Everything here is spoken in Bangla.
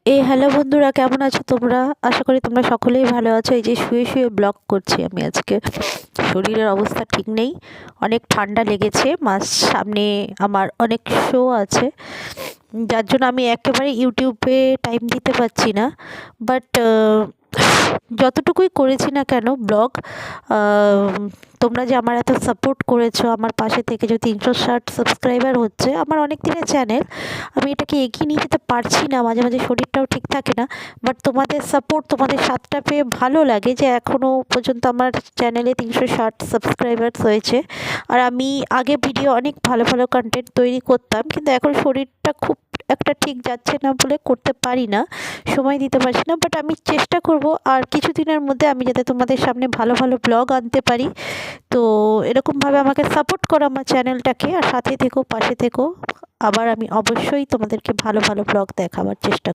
হ্যালো বন্ধুরা, কেমন আছো তোমরা? আশা করি তোমরা সকলেই ভালো আছো। এই যে শুয়ে শুয়ে ব্লগ করছি আমি আজকে। শরীরের অবস্থা ঠিক নেই, অনেক ঠান্ডা লেগেছে। সামনে আমার অনেক শো আছে, যার জন্য আমি একেবারে ইউটিউবে টাইম দিতে পারছি না। বাট যতটুকুই করেছি না কেন ব্লগ, তোমরা যে আমার এত সাপোর্ট করেছো, আমার পাশে থেকে যে 360 সাবস্ক্রাইবার হচ্ছে, আমার অনেক দিনের চ্যানেল, আমি এটাকে এগিয়ে নিয়ে যেতে পারছি না। মাঝে মাঝে শরীরটাও ঠিক থাকে না। বাট তোমাদের সাপোর্ট, তোমাদের সাথটা পেয়ে ভালো লাগে যে এখনও পর্যন্ত আমার চ্যানেলে 360 সাবস্ক্রাইবার্স হয়েছে। আর আমি আগে ভিডিও অনেক ভালো ভালো কন্টেন্ট তৈরি করতাম, কিন্তু এখন শরীরটা খুব একটা ঠিক যাচ্ছে না বলে করতে পারি না, সময় দিতে পারছি না। বাট আমি চেষ্টা করব আর কিছুদিনের মধ্যে আমি যাতে তোমাদের সামনে ভালো ভালো ব্লগ আনতে পারি। তো এরকমভাবে আমাকে সাপোর্ট করো আমার চ্যানেলটাকে, আর সাথে থেকো, পাশে থেকো। আবার আমি অবশ্যই তোমাদেরকে ভালো ভালো ব্লগ দেখাবার চেষ্টা